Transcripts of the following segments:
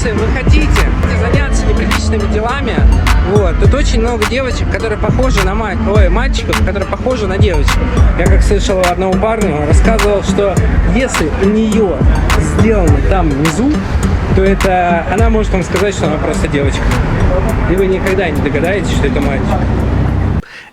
если вы хотите заняться неприличными делами, вот, тут очень много девочек, которые похожи на мальчиков, которые похожи на девочек. Я как слышал у одного парня, он рассказывал, что если у нее сделано там внизу, то это она может вам сказать, что она просто девочка. И вы никогда не догадаетесь, что это мальчик.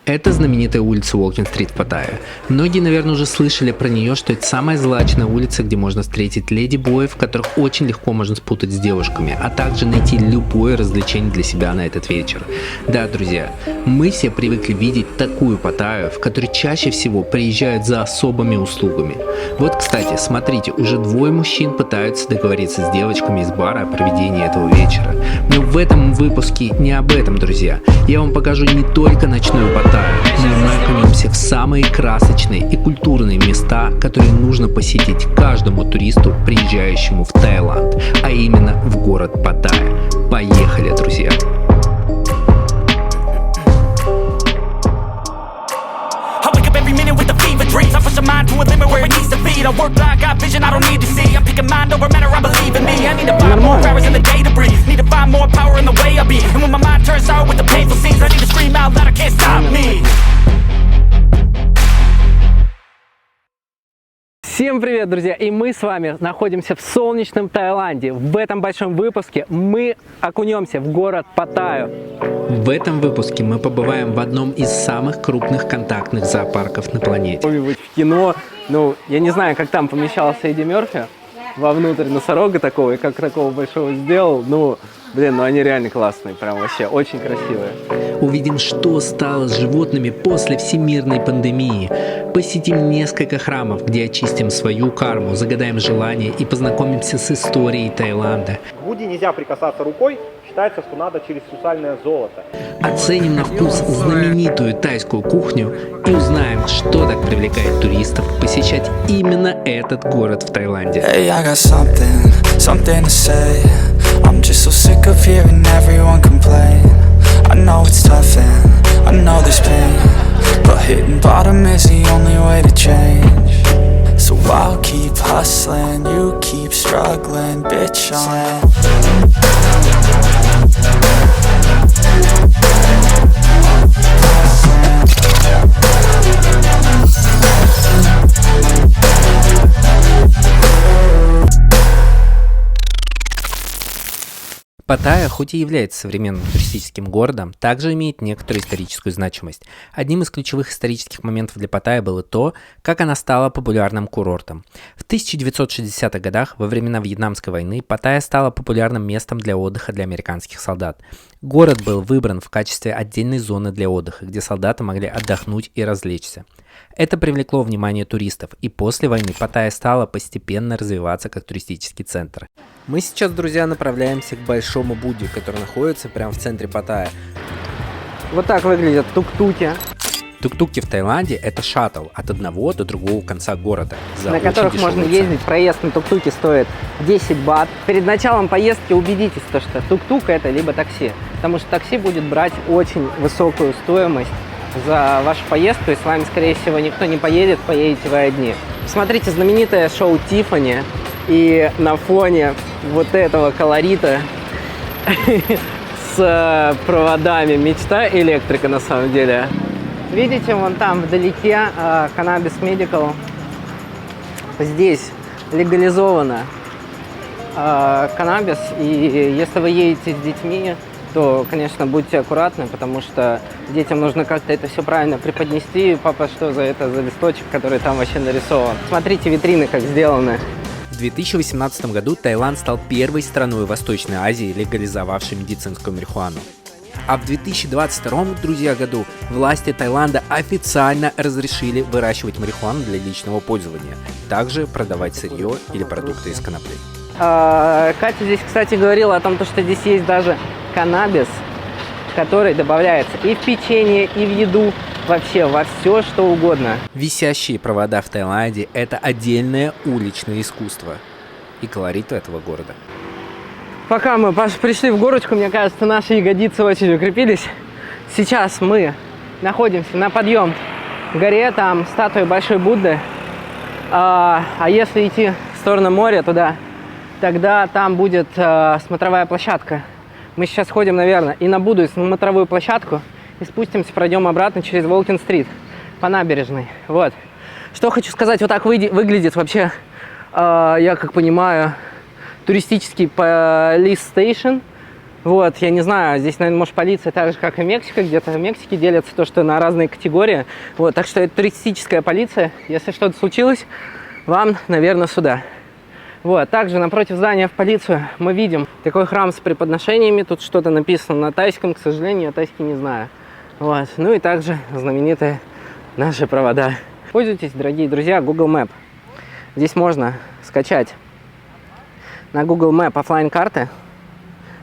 Это знаменитая улица Уолкинг-стрит в Паттайе. Многие, наверное, уже слышали про нее, что это самая злачная улица, где можно встретить леди-боев, которых очень легко можно спутать с девушками, а также найти любое развлечение для себя на этот вечер. Да, друзья, мы все привыкли видеть такую Паттайю, в которой чаще всего приезжают за особыми услугами. Вот, кстати, смотрите, уже двое мужчин пытаются договориться с девочками из бара о проведении этого вечера. Но в этом выпуске не об этом, друзья. Я вам покажу не только ночную Паттайю, но мы окунемся в самые красочные и культурные места, которые нужно посетить каждому туристу, приезжающему в Таиланд, а именно в город Паттайя. Поехали, друзья! Всем привет, друзья! И мы с вами находимся в солнечном Таиланде. В этом большом выпуске мы окунемся в город Паттайю. В этом выпуске мы побываем в одном из самых крупных контактных зоопарков на планете. Быть в кино, ну, я не знаю, как там помещался Эдди Мерфи вовнутрь носорога такого, и как такого большого сделал, ну, блин, ну они реально классные, прям вообще очень красивые. Увидим, что стало с животными после всемирной пандемии. Посетим несколько храмов, где очистим свою карму, загадаем желания и познакомимся с историей Таиланда. К Будде нельзя прикасаться рукой, считается, что надо через сусальное золото. Оценим на вкус знаменитую тайскую кухню и узнаем, что так привлекает туристов посещать именно этот город в Таиланде. Hey, I got something to say. I'm just so sick of hearing everyone complain. I know it's tough and I know there's pain, but hitting bottom is the only way to change. So I'll keep hustling, you keep struggling, bitch, Паттайя, хоть и является современным туристическим городом, также имеет некоторую историческую значимость. Одним из ключевых исторических моментов для Паттайи было то, как она стала популярным курортом. В 1960-х годах, во времена Вьетнамской войны, Паттайя стала популярным местом для отдыха для американских солдат. Город был выбран в качестве отдельной зоны для отдыха, где солдаты могли отдохнуть и развлечься. Это привлекло внимание туристов, и после войны Паттайя стала постепенно развиваться как туристический центр. Мы сейчас, друзья, направляемся к Большому Будде, который находится прямо в центре Паттайи. Вот так выглядят тук-туки. Тук-туки в Таиланде – это шаттл от одного до другого конца города. На которых можно ездить. Проезд на тук-туке стоит 10 бат. Перед началом поездки убедитесь, что тук-тук – это либо такси. Потому что такси будет брать очень высокую стоимость за вашу поездку, и с вами, скорее всего, никто не поедет, поедете вы одни. Смотрите, знаменитое шоу Тиффани, и на фоне вот этого колорита с проводами мечта электрика на самом деле. Видите, вон там вдалеке Cannabis Medical. Здесь легализовано каннабис, и если вы едете с детьми, то, конечно, будьте аккуратны, потому что детям нужно как-то это все правильно преподнести. Папа, что за это за листочек, который там вообще нарисован? Смотрите, витрины как сделаны. В 2018 году Таиланд стал первой страной Восточной Азии, легализовавшей медицинскую марихуану. А в 2022, друзья, году власти Таиланда официально разрешили выращивать марихуану для личного пользования, также продавать сырье или продукты из конопли. Катя здесь, кстати, говорила о том, что здесь есть даже каннабис, который добавляется и в печенье, и в еду, вообще во все, что угодно. Висящие провода в Таиланде – это отдельное уличное искусство и колорит этого города. Пока мы пришли в горочку, мне кажется, наши ягодицы очень укрепились. Сейчас мы находимся на подъем к горе, там статуя Большой Будды. А если идти в сторону моря, туда тогда там будет смотровая площадка. Мы сейчас ходим, наверное, и на Буду, и смотровую площадку, и спустимся, пройдем обратно через Волкин-стрит по набережной. Вот. Что хочу сказать, вот так выглядит вообще, я как понимаю, туристический полис-стейшн. Вот, я не знаю, здесь, наверное, может, полиция так же, как и Мексика, где-то в Мексике делятся то, что на разные категории. Вот, так что это туристическая полиция. Если что-то случилось, вам, наверное, сюда. Вот, также напротив здания в полицию мы видим такой храм с преподношениями. Тут что-то написано на тайском, к сожалению, я тайский не знаю. Вот, ну и также знаменитые наши провода. Пользуйтесь, дорогие друзья, Google Map. Здесь можно скачать на Google Map оффлайн карты.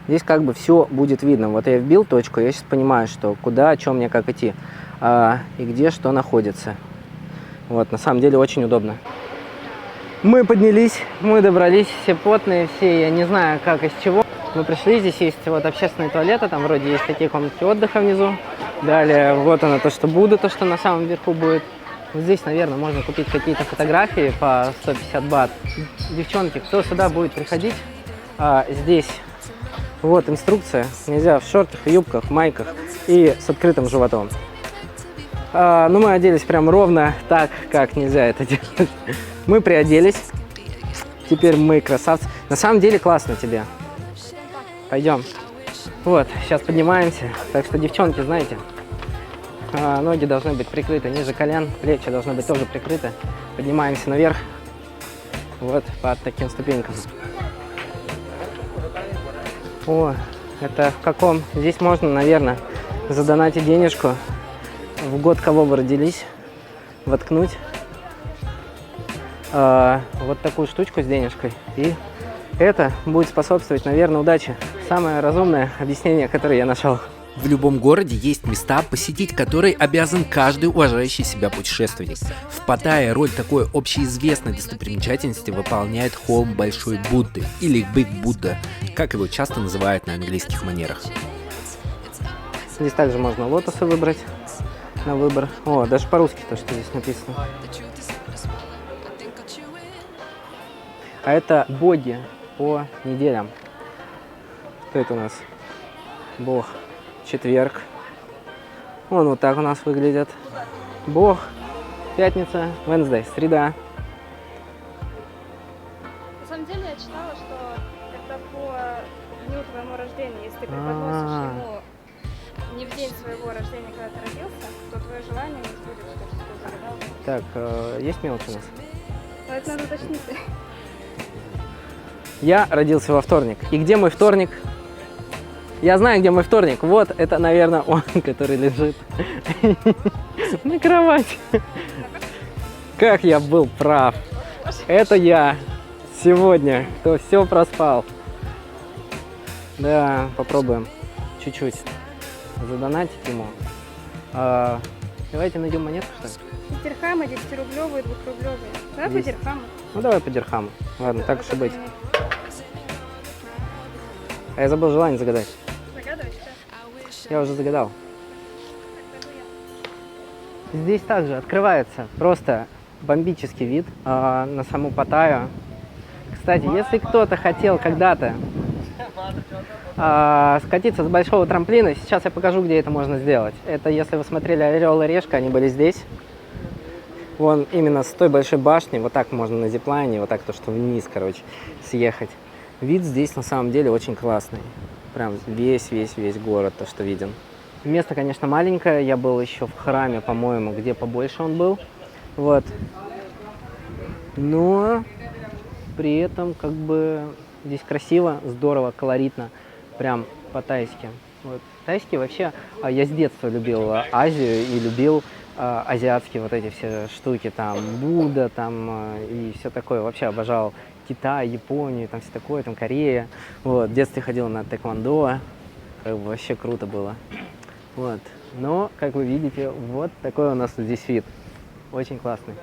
Здесь как бы все будет видно. Вот я вбил точку, я сейчас понимаю, что куда, о чем мне, как идти, и где что находится. Вот, на самом деле очень удобно. Мы поднялись, мы добрались, все потные, все, я не знаю как из чего. Мы пришли, здесь есть вот общественные туалеты, там вроде есть такие комнатки отдыха внизу. Далее вот оно то, что Будда, то, что на самом верху будет. Вот здесь, наверное, можно купить какие-то фотографии по 150 бат. Девчонки, кто сюда будет приходить, здесь... Вот инструкция. Нельзя в шортах, юбках, майках и с открытым животом. Ну, мы оделись прям ровно так, как нельзя это делать. Мы приоделись. Теперь мы красавцы. На самом деле классно тебе. Пойдем. Вот, сейчас поднимаемся. Так что, девчонки, знаете, ноги должны быть прикрыты ниже колен. Плечи должны быть тоже прикрыты. Поднимаемся наверх. Вот, по таким ступенькам. О, это в каком? Здесь можно, наверное, задонатить денежку в год, кого вы родились, воткнуть вот такую штучку с денежкой. И это будет способствовать, наверное, удаче. Самое разумное объяснение, которое я нашел. В любом городе есть места, посетить которые обязан каждый уважающий себя путешественник. В Паттайе роль такой общеизвестной достопримечательности выполняет холм Большой Будды, или Big Buddha, как его часто называют на английских манерах. Здесь также можно лотосы выбрать на выбор. О, даже по-русски то, что здесь написано. А это боги по неделям. Кто это у нас? Бог. Четверг. Вон вот так у нас выглядит. Бог. Пятница. Wednesday. Среда. На самом деле я читала, что это по дню твоему рождения. Если ты преподносишь ему не в день своего рождения, когда ты родился, то твое желание не сбудется, то, что ты загадал. Так, есть мелочь у нас? Но это надо уточнить. Я родился во вторник. И где мой вторник? Я знаю, где мой вторник. Вот, это, наверное, он, который лежит на кровати. Как я был прав. Это я сегодня, кто все проспал. Да, попробуем чуть-чуть задонатить ему. Давайте найдем монетку, что ли? Дирхамы, 10-рублевые, 2-рублевые. Давай по дирхаму. Ну, давай по дирхаму. Ладно, так уж и быть. А я забыл желание загадать. Загадывай сейчас. Я уже загадал. Здесь также открывается просто бомбический вид на саму Паттайю. Кстати, если кто-то хотел когда-то скатиться с большого трамплина, сейчас я покажу, где это можно сделать. Это если вы смотрели «Орел и решка», они были здесь. Вон именно с той большой башни, вот так можно на зиплайне, вот так то, что вниз, короче, съехать. Вид здесь на самом деле очень классный. Прям весь город, то, что виден. Место, конечно, маленькое. Я был еще в храме, по-моему, где побольше он был. Вот. Но при этом как бы здесь красиво, здорово, колоритно. Прям по-тайски. Вот. Тайский вообще... Я с детства любил Азию и любил азиатские вот эти все штуки. Там Будда, там и все такое. Вообще обожал Китай, Японию, там все такое, там Корея. Вот. В детстве ходил на тэквондо. Как бы вообще круто было. Вот. Но, как вы видите, вот такой у нас здесь вид. Очень классный.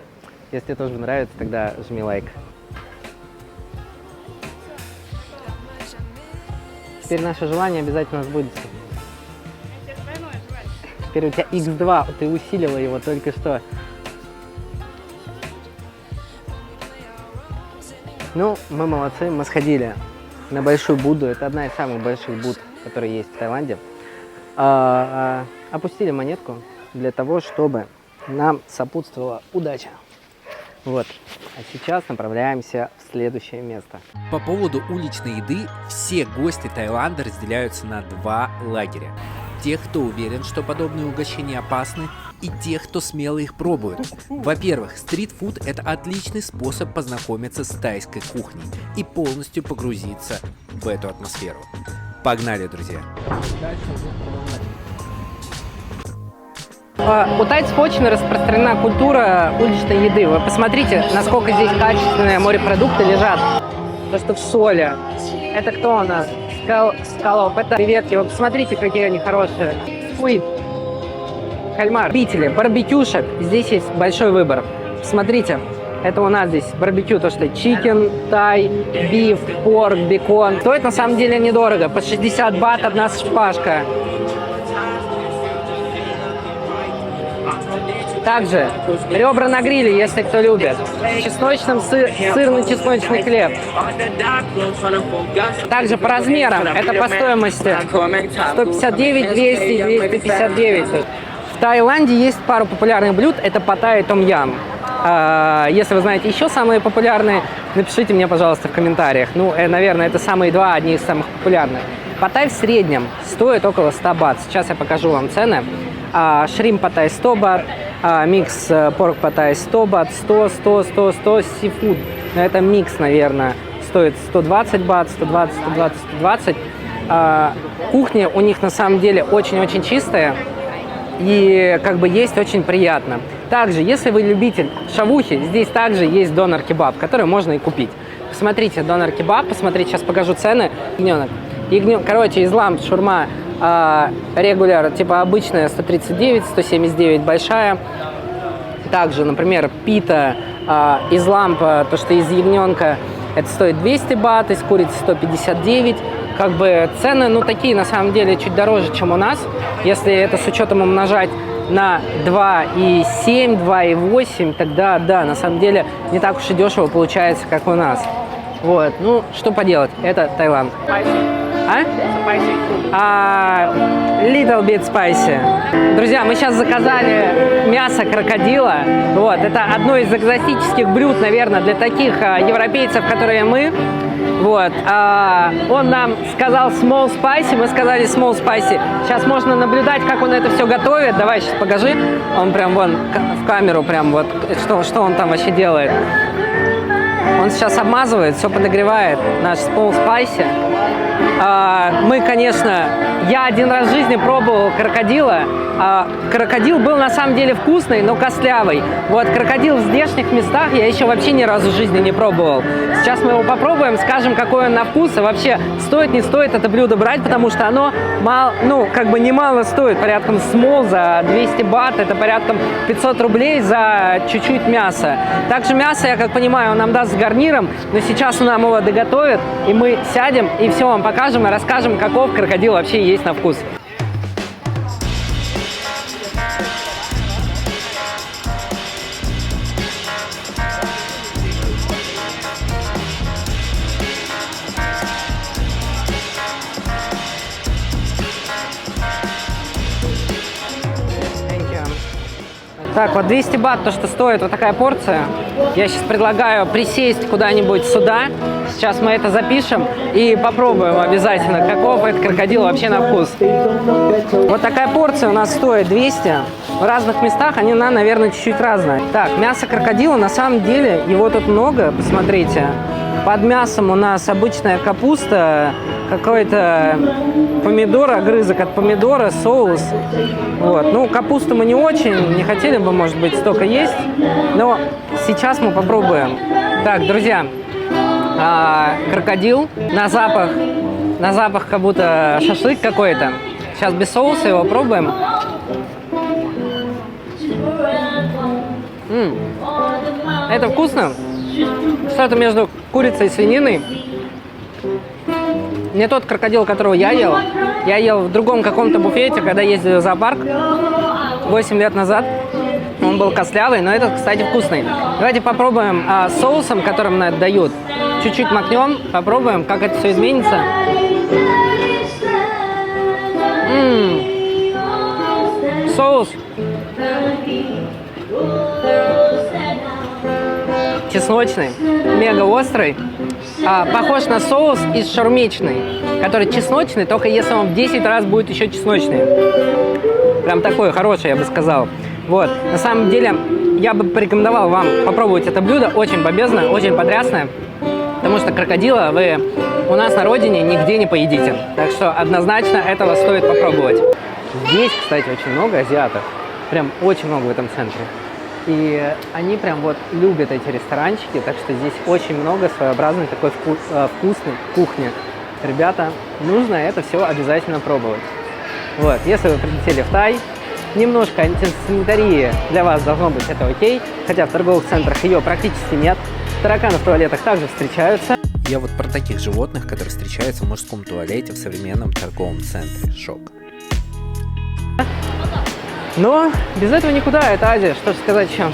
Если тебе тоже нравится, тогда жми лайк. Теперь наше желание обязательно сбудется. Теперь у тебя X2, ты усилила его только что. Ну, мы молодцы, мы сходили на Большую Будду. Это одна из самых больших Будд, которые есть в Таиланде. Опустили монетку для того, чтобы нам сопутствовала удача. Вот. А сейчас направляемся в следующее место. По поводу уличной еды все гости Таиланда разделяются на два лагеря. Тех, кто уверен, что подобные угощения опасны, и тех, кто смело их пробует. Во-первых, стрит-фуд – это отличный способ познакомиться с тайской кухней и полностью погрузиться в эту атмосферу. Погнали, друзья! У тайцев очень распространена культура уличной еды. Вы посмотрите, насколько здесь качественные морепродукты лежат. То, что в соли. Это кто у нас? Скалоп. Это креветки. Вы посмотрите, какие они хорошие. Сквид. Кальмар. Любители барбекюшек. Здесь есть большой выбор. Смотрите. Это у нас здесь барбекю, то что чикен, тай, биф, порк, бекон. Стоит на самом деле недорого. По 60 бат одна шпажка. Также ребра на гриле, если кто любит. Сырно-чесночный хлеб. Также по размерам, это по стоимости 159, 200, 259. В Таиланде есть пару популярных блюд, это паттай и том-ям. Если вы знаете еще самые популярные, напишите мне, пожалуйста, в комментариях. Ну, наверное, это самые два, одни из самых популярных. Паттай в среднем стоит около 100 бат. Сейчас я покажу вам цены. Шримп паттай 100 бат, микс порк паттай 100 бат, 100, 100, 100, 100, сифуд. Но это микс, наверное, стоит 120 бат, 120, 120, 120. Кухня у них на самом деле очень-очень чистая и как бы есть очень приятно. Также, если вы любитель шавухи, здесь также есть донер-кебаб, который можно и купить. Посмотрите донер-кебаб, посмотрите, сейчас покажу цены. Короче, из ламп шаурма регуляр, типа обычная 139, 179 большая. Также, например, пита из лампа, то что из ягненка, это стоит 200 бат, из курицы 159. Как бы цены, ну, такие, на самом деле, чуть дороже, чем у нас. Если это с учетом умножать на 2,7, 2,8, тогда, да, на самом деле, не так уж и дешево получается, как у нас. Вот, ну, что поделать, это Таиланд. Little bit spicy. Друзья, мы сейчас заказали мясо крокодила. Вот, это одно из экзотических блюд, наверное, для таких европейцев, которые мы. Вот, он нам сказал small spicy, мы сказали small spicy. Сейчас можно наблюдать, как он это все готовит. Давай сейчас покажи. Он прям вон в камеру прям вот, что он там вообще делает. Он сейчас обмазывает, все подогревает, наш small spicy. Мы, конечно, я один раз в жизни пробовал крокодила. Крокодил был на самом деле вкусный, но костлявый. Вот крокодил в здешних местах я еще вообще ни разу в жизни не пробовал. Сейчас мы его попробуем, скажем, какой он на вкус. И вообще, стоит, не стоит это блюдо брать, потому что оно мало, ну, как бы немало стоит. Порядком смол за 200 бат, это порядком 500 рублей за чуть-чуть мяса. Также мясо, я как понимаю, он нам даст с гарниром, но сейчас он нам его доготовит, и мы сядем и все вам покажем и расскажем, каков крокодил вообще есть на вкус. Так, вот 200 бат, то, что стоит вот такая порция. Я сейчас предлагаю присесть куда-нибудь сюда. Сейчас мы это запишем и попробуем обязательно, каков этот крокодил вообще на вкус. Вот такая порция у нас стоит 200. В разных местах они, наверное, чуть-чуть разные. Так, мясо крокодила, на самом деле, его тут много, посмотрите. Под мясом у нас обычная капуста, какой-то помидор, огрызок от помидора, соус. Вот. Ну, капусту мы не очень, не хотели бы, может быть, столько есть, но сейчас мы попробуем. Так, друзья, крокодил на запах как будто шашлык какой-то. Сейчас без соуса его пробуем. Это вкусно. Что-то между курицей и свининой. Не тот крокодил, которого я ел. Я ел в другом каком-то буфете, когда ездили в зоопарк 8 лет назад. Он был костлявый, но этот, кстати, вкусный. Давайте попробуем соусом, которым нам это дают. чуть-чуть макнем, попробуем, как это все изменится. Соус чесночный, мега острый, похож на соус из шаурмечной, который чесночный, только если он в 10 раз будет еще чесночный. Прям такой хороший, я бы сказал. Вот, на самом деле, я бы порекомендовал вам попробовать это блюдо, очень бомбезное, очень потрясное, потому что крокодила вы у нас на родине нигде не поедите, так что однозначно этого стоит попробовать. Здесь, кстати, очень много азиатов, прям очень много в этом центре. И они прям вот любят эти ресторанчики, так что здесь очень много своеобразной такой вкусной кухни. Ребята, нужно это все обязательно пробовать. Вот, если вы прилетели в Тай, немножко антисанитарии для вас должно быть, это окей, хотя в торговых центрах ее практически нет. Тараканы в туалетах также встречаются. Я вот про таких животных, которые встречаются в мужском туалете в современном торговом центре. Шок. Но без этого никуда, это Азия, что же сказать еще.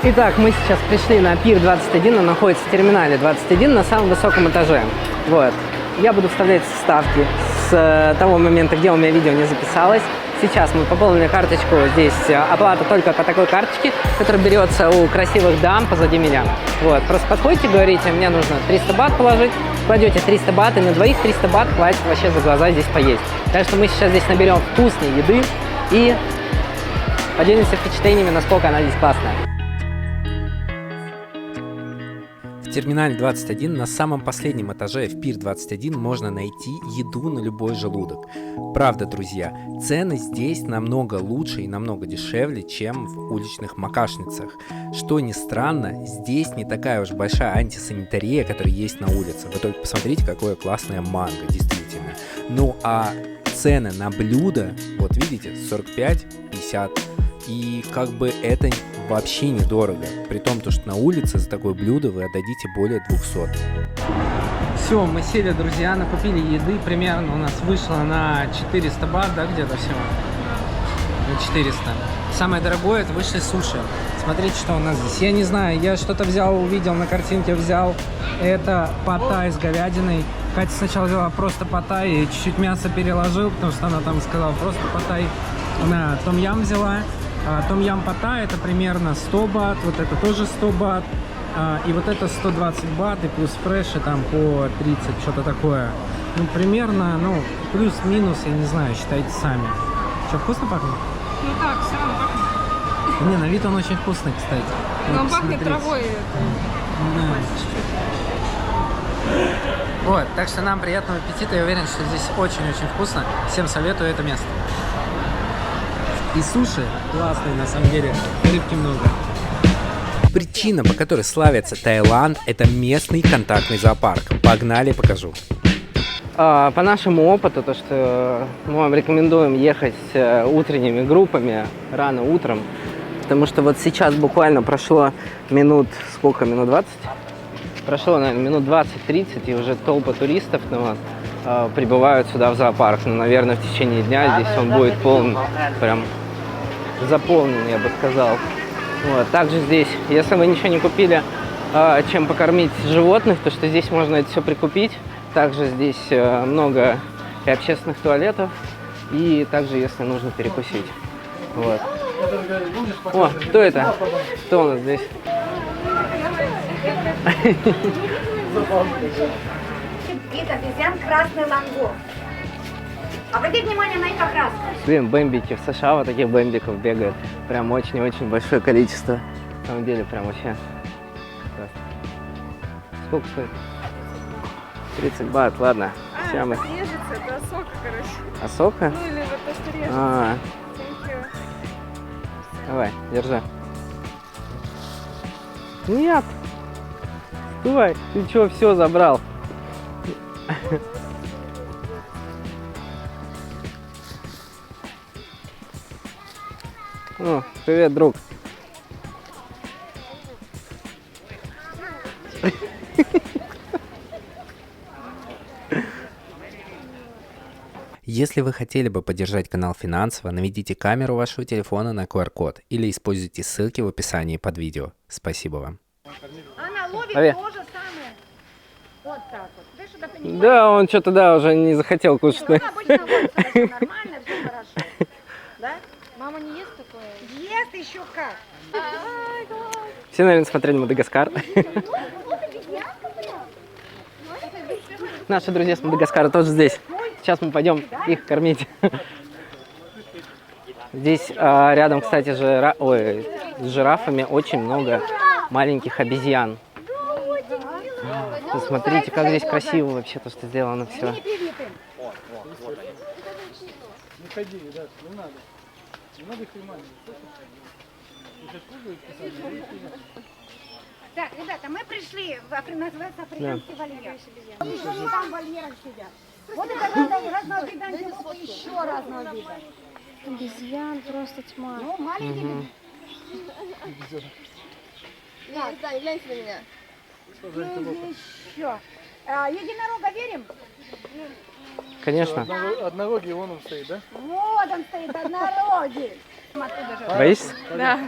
Итак, мы сейчас пришли на пир 21, он находится в терминале 21 на самом высоком этаже. Вот. Я буду вставлять вставки с того момента, где у меня видео не записалось. Сейчас мы пополнили карточку, здесь оплата только по такой карточке, которая берется у красивых дам позади меня. Вот, просто подходите, говорите, мне нужно 300 бат положить, кладете 300 бат, и на двоих 300 бат хватит вообще за глаза здесь поесть. Так что мы сейчас здесь наберем вкусной еды и поделимся впечатлениями, насколько она здесь классная. В терминале 21 на самом последнем этаже в Пир 21 можно найти еду на любой желудок. Правда, друзья, цены здесь намного лучше и намного дешевле, чем в уличных макашницах. Что ни странно, здесь не такая уж большая антисанитария, которая есть на улице. Вы только посмотрите, какое классное манго, действительно. Ну а цены на блюда, вот видите, 45-50. И как бы это вообще недорого. При том, что на улице за такое блюдо вы отдадите более 200. Все, мы сели, друзья, накупили еды. Примерно у нас вышло на 400 бат, да, где-то всего? На 400. Самое дорогое, это вышли суши. Смотрите, что у нас здесь. Я не знаю, я что-то взял, увидел на картинке, взял. Это пад-тай с говядиной. Катя сначала взяла просто пад-тай и чуть-чуть мясо переложил, потому что она там сказала просто пад-тай. Она том-ям взяла. Том-ям пад-тай это примерно 100 бат, вот это тоже 100 бат. И вот это 120 бат, и плюс фреши там по 30, что-то такое. Ну, примерно, ну, плюс-минус, я не знаю, считайте сами. Что, вкусно пахнет? Ну так, все равно пахнет. Не, на вид он очень вкусный, кстати. Но Вот, пахнет посмотрите. травой. Вот, так что нам приятного аппетита. Я уверен, что здесь очень-очень вкусно. Всем советую это место. И суши классные, на самом деле. Рыбки много. Причина, по которой славится Таиланд, это местный контактный зоопарк. Погнали, покажу. По нашему опыту, то, что мы вам рекомендуем ехать утренними группами, рано утром, потому что вот сейчас буквально прошло минут, сколько, минут 20? Прошло, наверное, минут 20-30, и уже толпа туристов прибывают сюда в зоопарк. Ну, наверное, в течение дня здесь он будет полный, прям заполнен, я бы сказал. Вот. Также здесь, если вы ничего не купили, чем покормить животных, то что здесь можно это все прикупить. Также здесь много и общественных туалетов, и также, если нужно, перекусить. Вот. О, кто это? Кто у нас здесь? Вид обезьян красный лангур. Обратите внимание на их окраску. Блин, бэмбики в США, вот таких бэмбиков бегают. Прям очень-очень большое количество. На самом деле, прям вообще классно. Сколько стоит? 30 бат, ладно. Сейчас мы... Режется, это осока, короче. Осока? Ну или вот то, что режется. А, Thank you. давай, держи. Нет! Стой! Ты что, все забрал? О, привет, друг. Если вы хотели бы поддержать канал финансово, наведите камеру вашего телефона на QR-код или используйте ссылки в описании под видео. Спасибо вам. Она ловит Привет. то же самое. Вот так вот. Ты что-то понимаешь? Да, он что-то, да, уже не захотел кушать. Ну, она обычно ловит, когда всё нормально, все хорошо. Да? Мама не ест такое? Ест еще как. Ай, класс. Все, наверное, смотрели «Мадагаскар». Наши друзья с Мадагаскара тоже здесь. Сейчас мы пойдем их кормить. Здесь рядом, кстати, с жирафами очень много маленьких обезьян. Посмотрите, как здесь красиво вообще то, что сделано все. Так, ребята, мы пришли, называется африканский вольер. Вот еще не там в вольерах сидят. Вот это разного вида антилопы, еще разного вида. Обезьян просто тьма. Ну, маленькие. Гляньте на меня. Еще. Единорога верим? Конечно. Однорогий вон он стоит, да? Вот он стоит, однорогий. Оттуда же. Боишься? Да.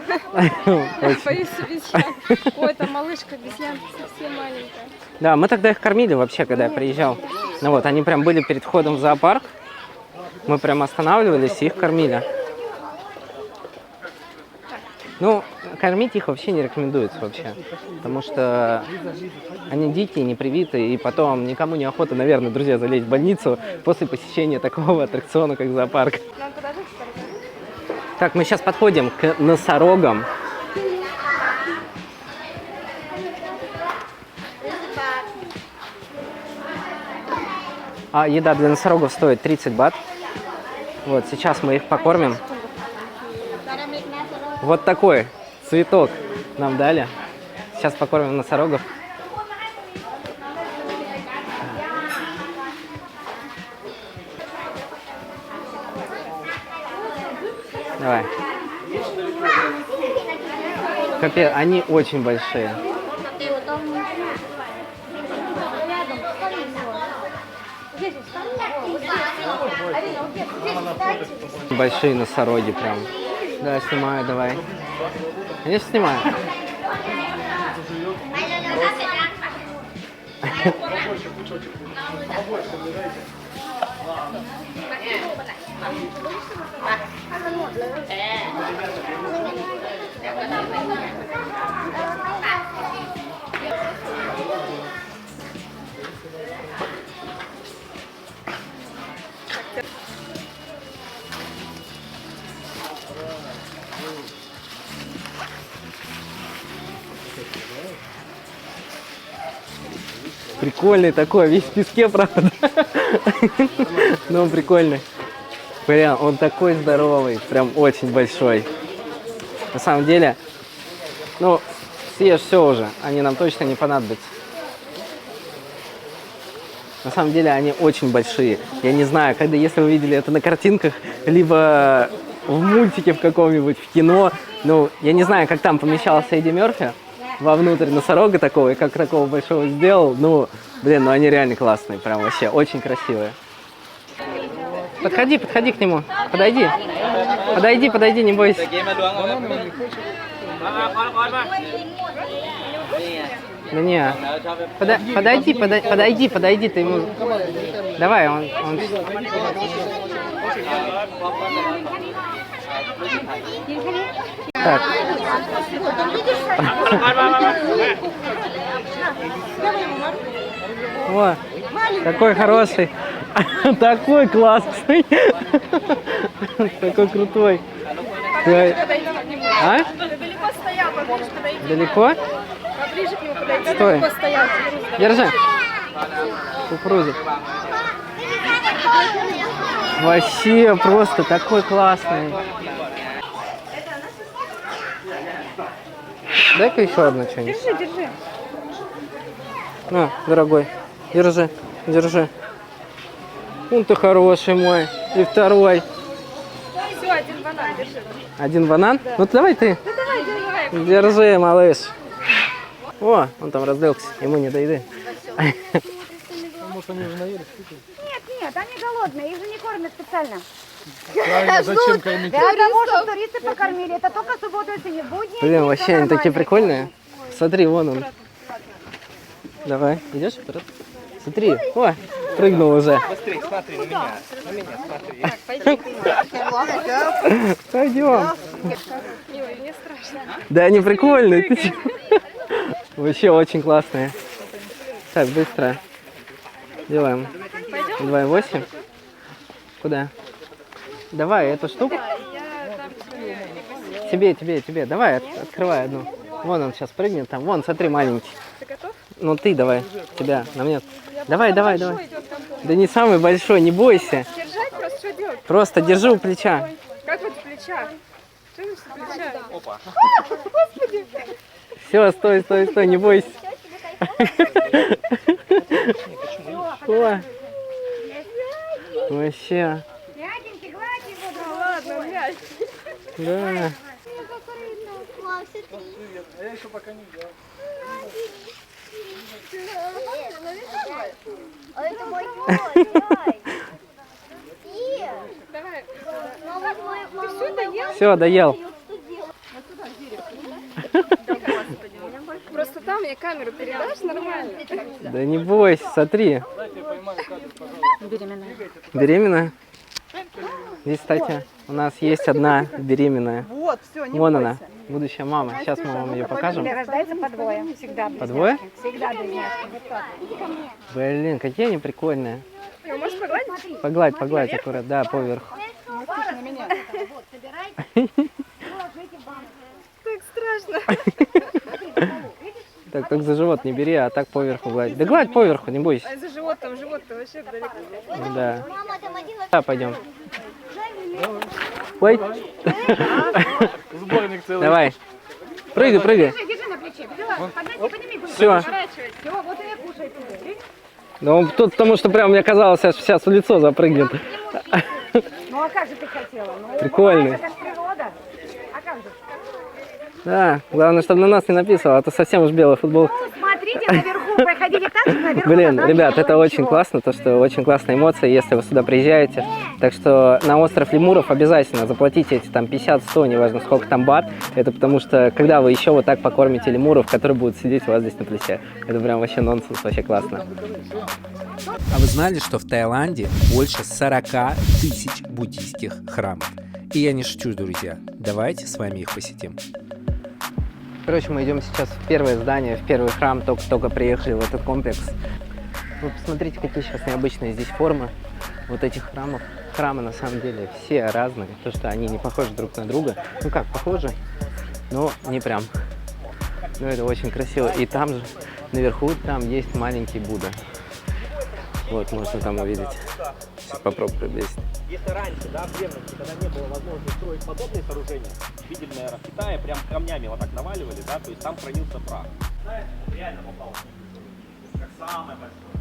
Очень. Боюсь обезьян. Ой, это малышка обезьян совсем маленькая. Да, мы тогда их кормили вообще, когда я приезжал. Ну вот, они прям были перед входом в зоопарк. Мы прям останавливались и их кормили. Ну, кормить их вообще не рекомендуется вообще. Потому что они дикие, непривитые, и потом никому не охота, наверное, друзья, залезть в больницу после посещения такого аттракциона, как зоопарк. Нам туда жить, что ли? Так, мы сейчас подходим к носорогам. А еда для носорогов стоит 30 бат. Вот, сейчас мы их покормим. Вот такой цветок нам дали. Сейчас покормим носорогов. Давай. Капец, они очень большие. Большие носороги прям. Да, снимаю, давай. Конечно, снимаю. Прикольный такой, весь в песке, правда. Но он прикольный. Прям, он такой здоровый, прям очень большой. На самом деле, ну, съешь все уже, они нам точно не понадобятся. На самом деле, они очень большие. Я не знаю, когда, если вы видели это на картинках, либо в мультике в каком-нибудь, в кино, ну, я не знаю, как там помещался Эдди Мерфи вовнутрь носорога такого, и как такого большого сделал. Ну, блин, ну они реально классные, прям вообще, очень красивые. Подходи, подходи к нему, подойди. Подойди, подойди, не бойся. Да не, подойди, ты ему... Давай, он... Так. О, какой хороший. Такой классный. Такой крутой. А? Ты далеко стоял, поближе подойди. Далеко? Поближе к нему подойди. Стой. Далеко стоял. Держи. Кукурузик. Вообще просто такой классный. Дай-ка еще одну что-нибудь. Держи, держи. На, дорогой, держи, держи. Он ты хороший мой. И второй. Все, один банан, держи. Один банан? Да. Ну давай ты. Да давай, давай. Держи, малыш. О, он там разлегся, ему не до еды. Может, они уже наелись? Нет, Ребята, они голодные, их же не кормят специально. Правильно, зачем кормить? Для того, чтобы туристы покормили. Это только субботу, если не в будни. Блин, вообще они такие прикольные. Смотри, вон он. Давай, идешь вперед? Смотри, о, прыгнул уже. Быстрее, смотри на меня. На меня смотри. Пойдем. Ой, мне страшно. Да они прикольные. Ты чё? Вообще очень классные. Так, быстро. Делаем. 2,8. Куда? Давай эту штуку. Тебе. Давай, открывай одну. Вон он сейчас прыгнет там. Вон, смотри, маленький. Ты готов? Ну ты давай. Тебя, на мне. Давай. Да не самый большой, не бойся. Держать просто, что делать? Просто держи у плеча. Как вот плеча? Что значит плеча? Опа. Все, стой, не бойся. О, вообще, Мягенький, гладкий буду. Ну ладно, мяч. да. А я еще пока не делал. А это мой кот, Давай. Ты все доел? Все, доел. Просто там мне камеру передашь нормально. Да не бойся, смотри. Беременная? Здесь, кстати, у нас есть одна беременная. Вот, все, не Вон она, будущая мама. Сейчас мы вам ее покажем. Рождается по двое. Всегда По двое? Всегда близняшки. Блин, какие они прикольные. Его можешь погладить? Погладь аккуратно, да, поверху. Так страшно. Так, только за живот не бери, а так поверху гладь. Да гладь поверху, не бойся. А за животом, живот-то вообще далеко. Ну да. Мама, там один Да, пойдем. Ой. Сборник целый. Давай. Прыгай. Держи на плече. Поднеси, подними. Все. Все, вот и кушай. Ну, тут потому что прям мне казалось, сейчас в лицо запрыгнет. Ну а как же ты хотела? Ну, Прикольный. это ж природа. А как же? Да, главное, чтобы на нас не написано, а то совсем уж белый футбол. Смотрите наверху, проходите так, что наверху. Блин, там ребят, ничего, это очень ничего. классно, то что очень классные эмоции, если вы сюда приезжаете. Так что на остров Лемуров обязательно заплатите эти там 50-100, неважно сколько там бат. Это потому что, когда вы еще вот так покормите лемуров, которые будут сидеть у вас здесь на плече. Это прям вообще нонсенс, вообще классно. А вы знали, что в Таиланде больше 40 тысяч буддийских храмов? И я не шучу, друзья. Давайте с вами их посетим. Короче, мы идем сейчас в первое здание, в первый храм, только приехали в этот комплекс. Вы посмотрите, какие сейчас необычные здесь формы вот этих храмов. Храмы на самом деле все разные, то что они не похожи друг на друга. Ну как, похожи, но не прям. Но это очень красиво. И там же, наверху, там есть маленький Будда. Вот, можно там увидеть. Сейчас попробую приблизить. Если раньше, да, в древности, когда не было возможности строить подобные сооружения, видели, наверное, в Китае прям камнями вот так наваливали, да, то есть там хранился прах. Знаешь, реально попал. Как самое большое.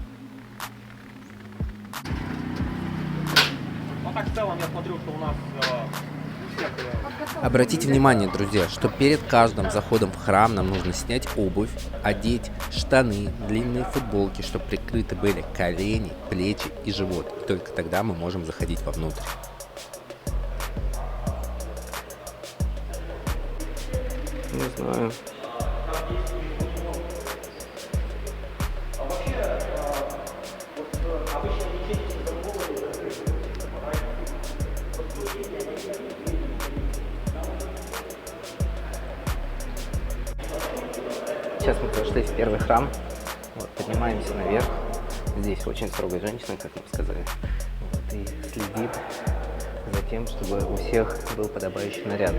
Ну так в целом я смотрю, что у нас у всех Обратите внимание, друзья, что перед каждым заходом в храм нам нужно снять обувь, одеть штаны, длинные футболки, чтобы прикрыты были колени, плечи и живот. И только тогда мы можем заходить вовнутрь. Не знаю. Сейчас мы пришли в первый храм. Вот, поднимаемся наверх. Здесь очень строгая женщина, как нам сказали. Вот, и следит за тем, чтобы у всех был подобающий наряд.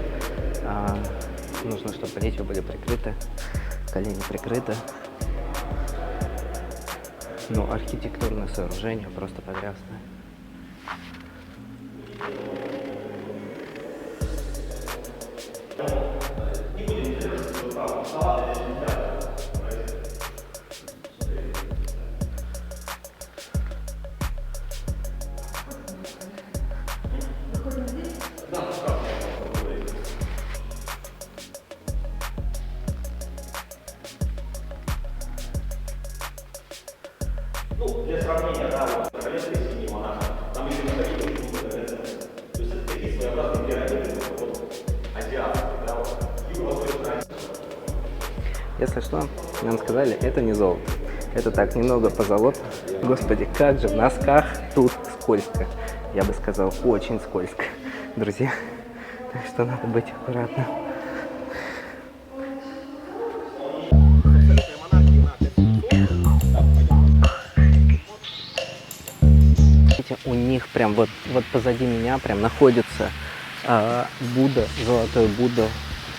Нужно, чтобы плечи были прикрыты, колени прикрыты. Но архитектурное сооружение просто потрясное. для сравнения, да, вот королевская синема наша Если что, нам сказали, это не золото. Это так, немного позолото. Господи, как же в носках тут скользко. Я бы сказал, очень скользко, друзья. Так что надо быть аккуратным. Видите, у них прям вот позади меня прям находится Будда, золотой Будда,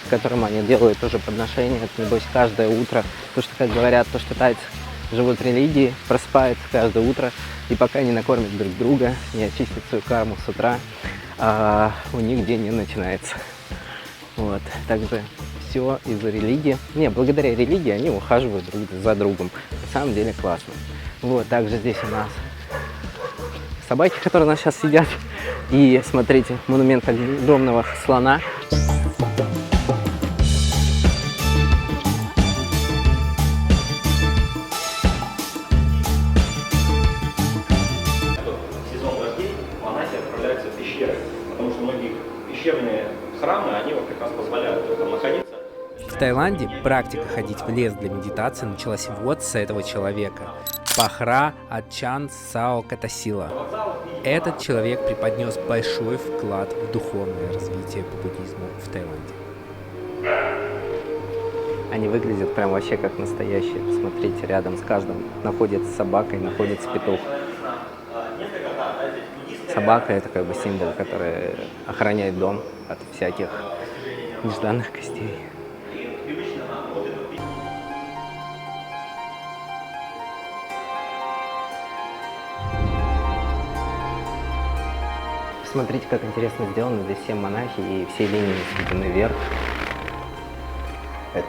к которому они делают тоже подношения. Это, небось, каждое утро. Потому что, как говорят, то, что тайцы живут в религии, просыпаются каждое утро, и пока не накормят друг друга, не очистят свою карму с утра, у них день не начинается. Вот. Также все из-за религии. Не, благодаря религии они ухаживают друг за другом. На самом деле классно. Вот, также здесь у нас собаки, которые у нас сейчас сидят. И смотрите, монумент огромного слона. Сезон дождей монахи отправляются в пещеры, потому что многие пещерные храмы, они вот как раз позволяют там находиться. В Таиланде практика ходить в лес для медитации началась вот с этого человека. Пахра Ачан Сао Катасила. Этот человек преподнес большой вклад в духовное развитие буддизма в Таиланде. Они выглядят прям вообще как настоящие. Посмотрите, рядом с каждым находится собака и находится петух. Собака — это как бы символ, который охраняет дом от всяких нежданных гостей. Смотрите, как интересно сделано. Здесь все монахи и все линии сведены вверх. Это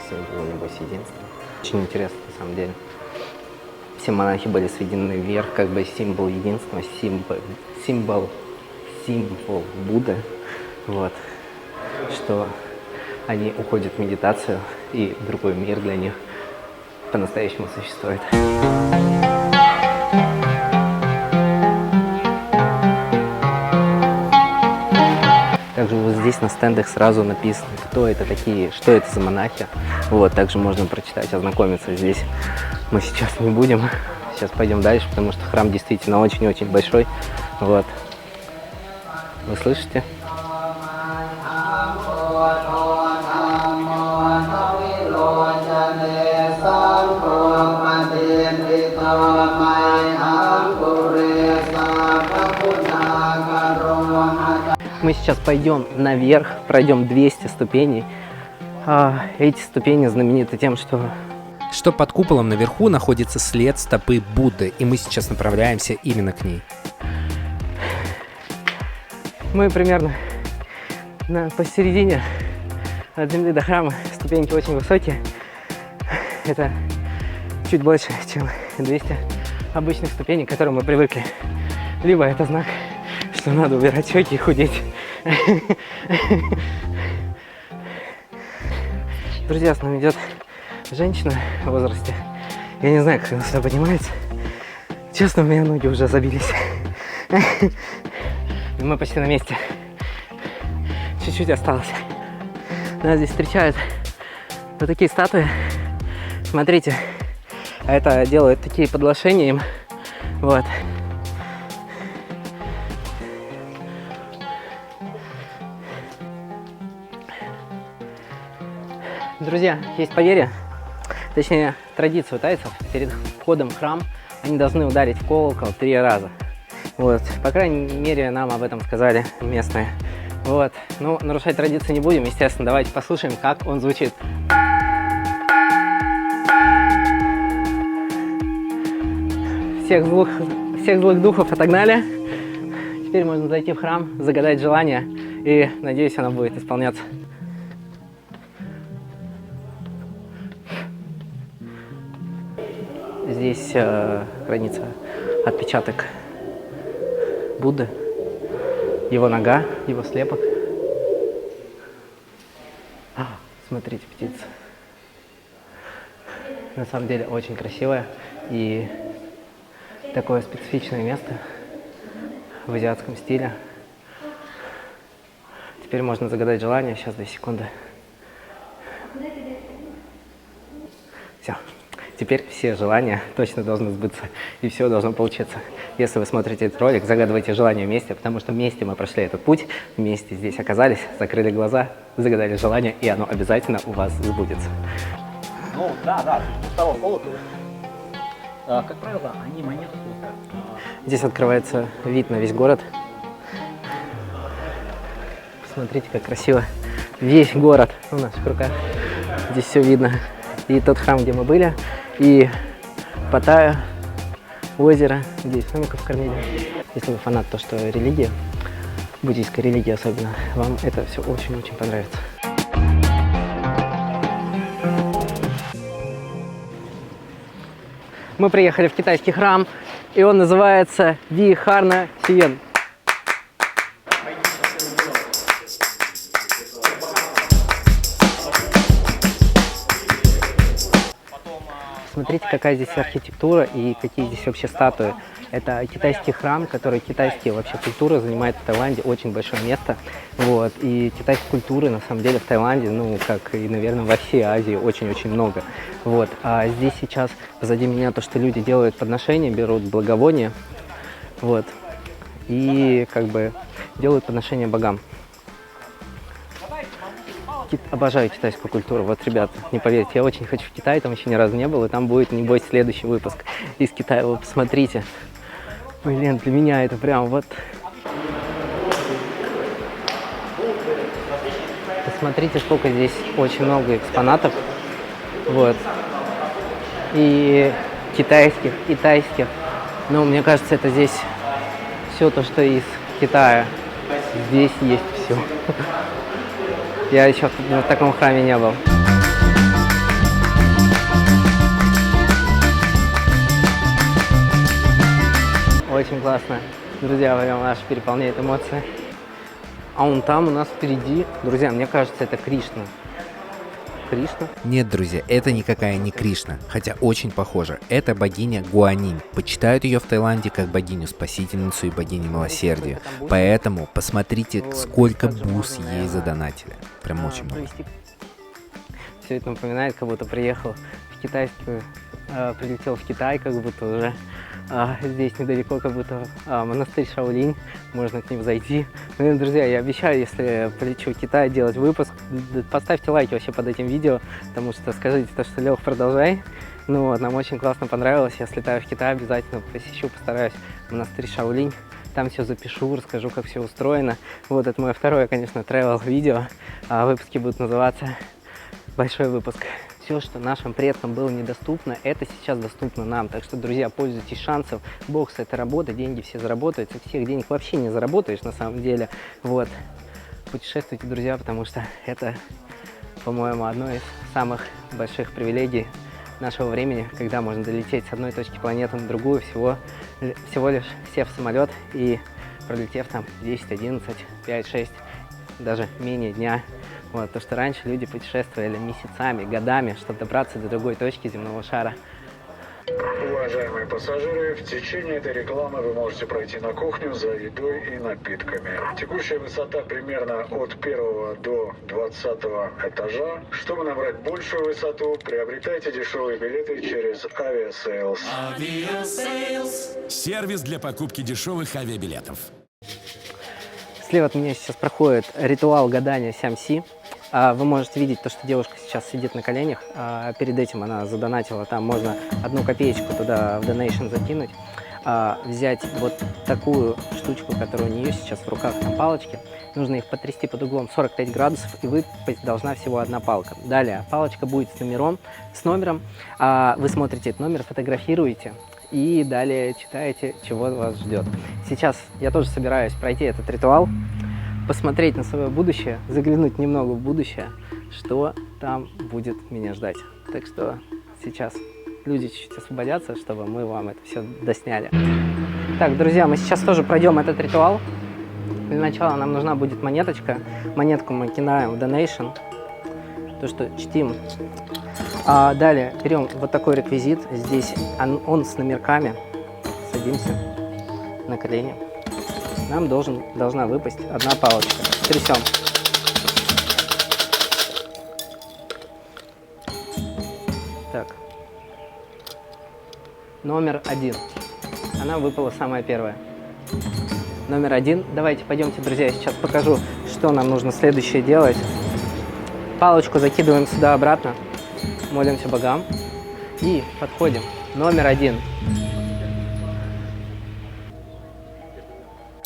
символ, небось, единства. Очень интересно, на самом деле. Все монахи были сведены вверх, как бы символ единства, символ Будды. Вот. Что они уходят в медитацию, и другой мир для них по-настоящему существует. Также вот здесь на стендах сразу написано, кто это такие, что это за монахи. Вот, также можно прочитать, ознакомиться. Здесь мы сейчас не будем. Сейчас пойдем дальше, потому что храм действительно очень-очень большой. Вот. Вы слышите? Мы сейчас пойдем наверх, пройдем 200 ступеней. Эти ступени знамениты тем, что под куполом наверху находится след стопы Будды, и мы сейчас направляемся именно к ней. мы примерно посередине от земли до храма. Ступеньки очень высокие. Это чуть больше, чем 200 обычных ступеней, к которым мы привыкли. Либо это знак, что надо убирать щеки и худеть. Друзья, с нами идет женщина в возрасте. Я не знаю, как она сюда поднимается. Честно, у меня ноги уже забились. Но мы почти на месте. Чуть-чуть осталось. Нас здесь встречают вот такие статуи. Смотрите, это делают такие подношения им. Вот. Друзья, есть поверье, точнее традиция у тайцев. Перед входом в храм они должны ударить в колокол 3 раза. Вот. По крайней мере, нам об этом сказали местные. Вот. Ну, нарушать традиции не будем, естественно. Давайте послушаем, как он звучит. Всех злых духов отогнали. Теперь можно зайти в храм, загадать желание, и, надеюсь, оно будет исполняться. Здесь хранится отпечаток Будды, его нога, его слепок. Смотрите, птица. На самом деле очень красивое и такое специфичное место в азиатском стиле. Теперь можно загадать желание. Сейчас, 2 секунды. Все. Теперь все желания точно должны сбыться, и все должно получиться. Если вы смотрите этот ролик, загадывайте желание вместе, потому что вместе мы прошли этот путь, вместе здесь оказались, закрыли глаза, загадали желание, и оно обязательно у вас сбудется. Ну, да, с того колокола. Как правило, они монеты слушают. Здесь открывается вид на весь город. Посмотрите, как красиво. Весь город у наших руках. Здесь все видно. И тот храм, где мы были, и Паттайя, озеро, здесь хомяков кормили. Если вы фанат то, что религия, буддийская религия особенно, вам это все очень-очень понравится. Мы приехали в китайский храм, и он называется Вихарна Сиен. Смотрите, какая здесь архитектура и какие здесь вообще статуи. Это китайский храм, который китайские вообще культуры занимает в Таиланде очень большое место. Вот. И китайской культуры на самом деле в Таиланде, ну, как и, наверное, во всей Азии, очень-очень много. Вот. А здесь сейчас позади меня то, что люди делают подношения, берут благовония, вот, и как бы делают подношения богам. Обожаю китайскую культуру. Вот, ребят, не поверите, я очень хочу в Китай, там еще ни разу не был, и там будет, небось, следующий выпуск из Китая. Вы посмотрите. Блин, для меня это прям вот... Посмотрите, сколько здесь очень много экспонатов. Вот. И китайских, и тайских. Но мне кажется, это здесь все то, что из Китая. Здесь есть все. Я еще в таком храме не был. Очень классно. Друзья, прям аж переполняет эмоции. А он там у нас впереди. Друзья, мне кажется, это Кришна. Кришна? Нет, друзья, это никакая не Кришна, хотя очень похоже. Это богиня Гуанинь. Почитают ее в Таиланде как богиню-спасительницу и богиню милосердия. Поэтому посмотрите, сколько бус ей задонатили. Прям очень много. Все это напоминает, как будто приехал в китайскую, прилетел в Китай, как будто уже здесь недалеко, как будто монастырь Шаолинь, можно к ним зайти. Ну, друзья, я обещаю, если полечу в Китай делать выпуск, поставьте лайки вообще под этим видео, потому что скажите то, что Лех, продолжай. Ну вот, нам очень классно понравилось, я слетаю в Китай, обязательно посещу, постараюсь монастырь Шаолинь. Там все запишу, расскажу, как все устроено. Вот это мое второе, конечно, travel видео. Выпуски будут называться «Большой выпуск». Все, что нашим предкам было недоступно, это сейчас доступно нам. Так что, друзья, пользуйтесь шансом. Бокс — это работа, деньги все заработают. Со всех денег вообще не заработаешь на самом деле. Вот. Путешествуйте, друзья, потому что это, по-моему, одно из самых больших привилегий нашего времени, когда можно долететь с одной точки планеты на другую, всего лишь сев в самолет и пролетев там 10, 11, 5, 6, даже менее дня. Вот, то, что раньше люди путешествовали месяцами, годами, чтобы добраться до другой точки земного шара. Уважаемые пассажиры, в течение этой рекламы вы можете пройти на кухню за едой и напитками. Текущая высота примерно от 1 до 20 этажа. Чтобы набрать большую высоту, приобретайте дешевые билеты через Aviasales. Сервис для покупки дешевых авиабилетов. Слева от меня сейчас проходит ритуал гадания Сямси. Вы можете видеть то, что девушка сейчас сидит на коленях. Перед этим она задонатила, там можно 1 копеечку туда в donation закинуть. Взять вот такую штучку, которая у нее сейчас в руках, там палочки. Нужно их потрясти под углом 45 градусов, и выпасть должна всего 1 палка. Далее палочка будет с номером. Вы смотрите этот номер, фотографируете. И далее читаете, чего вас ждет. Сейчас я тоже собираюсь пройти этот ритуал, посмотреть на свое будущее, заглянуть немного в будущее, что там будет меня ждать. Так что сейчас люди чуть-чуть освободятся, чтобы мы вам это все досняли. Так, друзья, мы сейчас тоже пройдем этот ритуал. Для начала нам нужна будет монеточка. Монетку мы кидаем в donation, то, что чтим. Далее берем вот такой реквизит. Здесь он с номерками. Садимся на колени. Нам должна выпасть 1 палочка. Трясем. Так. Номер 1. Она выпала самая первая. Номер 1. Давайте, пойдемте, друзья, я сейчас покажу, что нам нужно следующее делать. Палочку закидываем сюда обратно, молимся богам и подходим. Номер 1.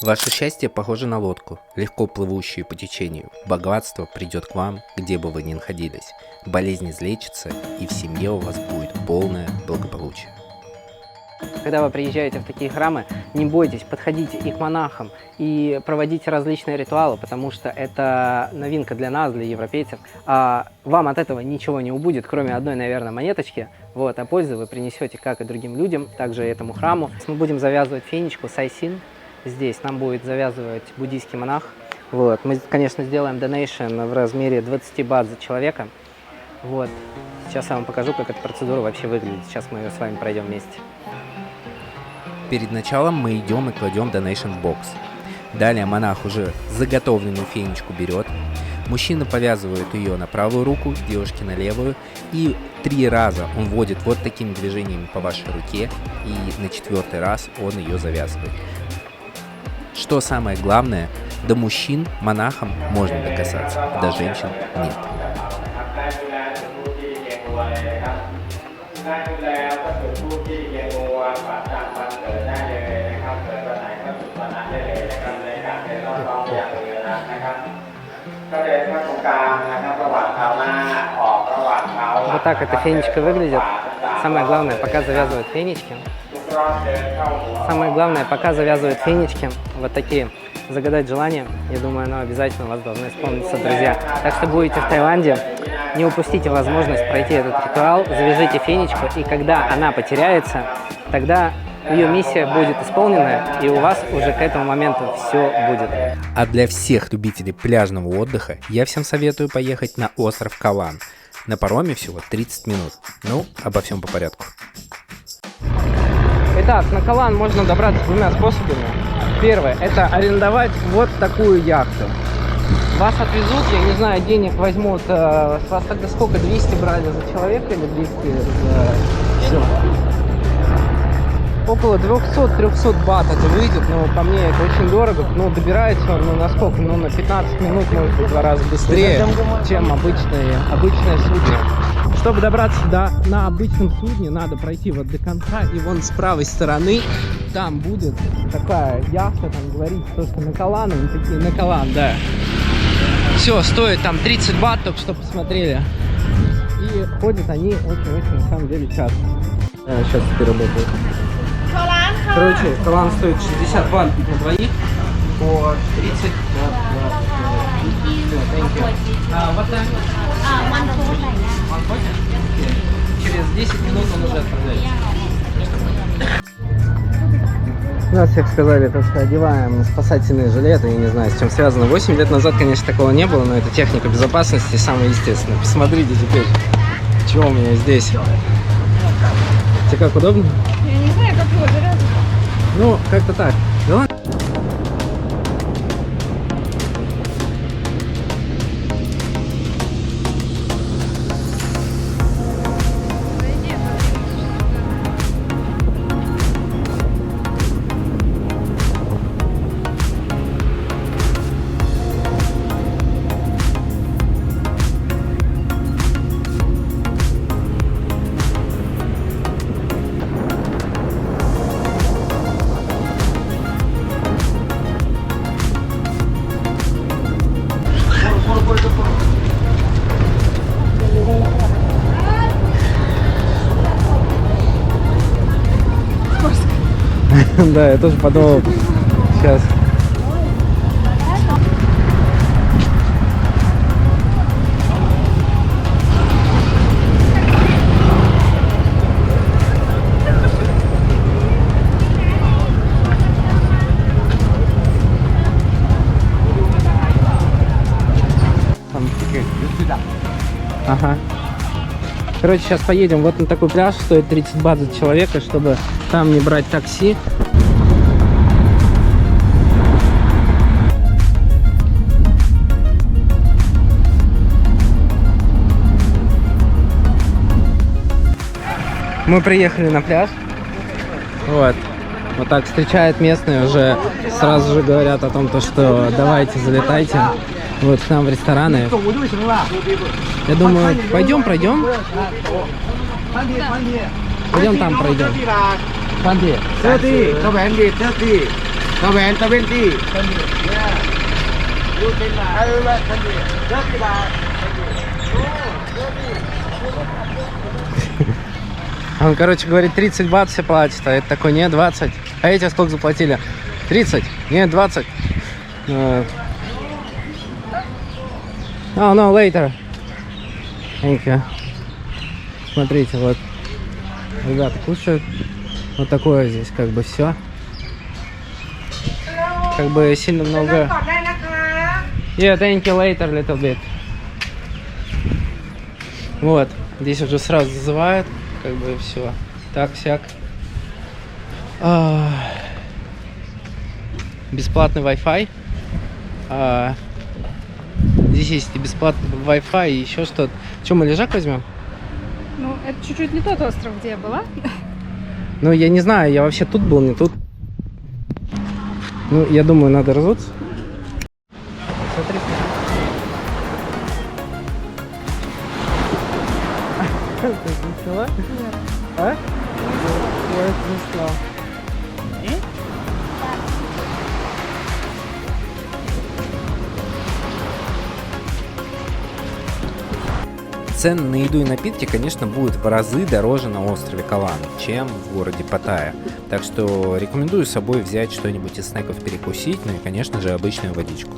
Ваше счастье похоже на лодку, легко плывущую по течению. Богатство придет к вам, где бы вы ни находились. Болезнь излечится, и в семье у вас будет полное благополучие. Когда вы приезжаете в такие храмы, не бойтесь, подходите и к монахам, и проводите различные ритуалы, потому что это новинка для нас, для европейцев. А вам от этого ничего не убудет, кроме одной, наверное, монеточки. Вот, а пользу вы принесете как и другим людям, также и этому храму. Мы будем завязывать фенечку Сайсин. Здесь нам будет завязывать буддийский монах. Вот. Мы, конечно, сделаем донейшн в размере 20 бат за человека. Вот. Сейчас я вам покажу, как эта процедура вообще выглядит. Сейчас мы ее с вами пройдем вместе. Перед началом мы идем и кладем donation в бокс. Далее монах уже заготовленную фенечку берет. Мужчина повязывает ее на правую руку, девушки на левую. И 3 раза он вводит вот такими движениями по вашей руке. И на 4-й раз он ее завязывает. Что самое главное, до мужчин монахам можно докасаться, до женщин нет. Вот так эта фенечка выглядит. Самое главное, пока завязывают фенечки. Самое главное, пока завязывают фенечки, вот такие, загадать желание. Я думаю, оно обязательно у вас должно исполниться, друзья. Так что будете в Таиланде, не упустите возможность пройти этот ритуал, завяжите фенечку, и когда она потеряется, тогда ее миссия будет исполнена, и у вас уже к этому моменту все будет. А для всех любителей пляжного отдыха я всем советую поехать на остров Калан. На пароме всего 30 минут. Ну, обо всем по порядку. Итак, на Калан можно добраться 2 способами. Первое – это арендовать вот такую яхту. Вас отвезут, я не знаю, денег возьмут, с вас тогда сколько, 200 брали за человека или 200 за все? Около 200-300 бат это выйдет, но по мне это очень дорого. Ну, добирается он, ну, на сколько? Ну, на 15 минут, может быть, в 2 раза быстрее, чем обычное судно. Чтобы добраться на обычном судне, надо пройти вот до конца, и вон с правой стороны там будет такая яхта, там говорится, что на Калан, они такие, на Калан, да. Все, стоит там 30 бат, только что посмотрели. И ходят они очень-очень, на самом деле, часто. Сейчас теперь работает. Короче, Калан стоит 60 бат на двоих по 30 бат. Вот так. Через 10 минут он уже отправляется. Нас всех сказали, то, что одеваем спасательные жилеты, я не знаю, с чем связано. 8 лет назад, конечно, такого не было, но это техника безопасности, самое естественное. Посмотрите теперь, что у меня здесь. Тебе как, удобно? Я не знаю, как его берет. Ну, как-то так. Да ладно. Да, я тоже подумал. Сейчас. Ага. Короче, сейчас поедем вот на такой пляж, стоит 30 бат за человека, чтобы там не брать такси. Мы приехали на пляж. Вот. Вот так встречают местные, уже сразу же говорят о том, что давайте, залетайте вот к нам в рестораны. Я думаю, пойдем пройдем. Пойдем там пройдем. Панди. Он, короче, говорит, 30 бат все платит, а это такой, нет, 20. А эти сколько заплатили? 30? Нет, 20. Oh, no, later. Thank you. Смотрите, вот. Ребята кушают. Вот такое здесь как бы все. Как бы сильно много... Yeah, thank you, later, little bit. Вот. Здесь уже сразу зазывают. Как бы все. Так-сяк. Бесплатный Wi-Fi. Здесь есть и бесплатный Wi-Fi, и еще что-то. Че, мы лежак возьмем? Ну, это чуть-чуть не тот остров, где я была. Ну, я не знаю, я вообще тут был, не тут. Ну, я думаю, надо разуться. Смотри. Ты не сняла? А? Я это не снял. Цены на еду и напитки, конечно, будут в разы дороже на острове Калан, чем в городе Паттайя. Так что рекомендую с собой взять что-нибудь из снеков перекусить, ну и, конечно же, обычную водичку.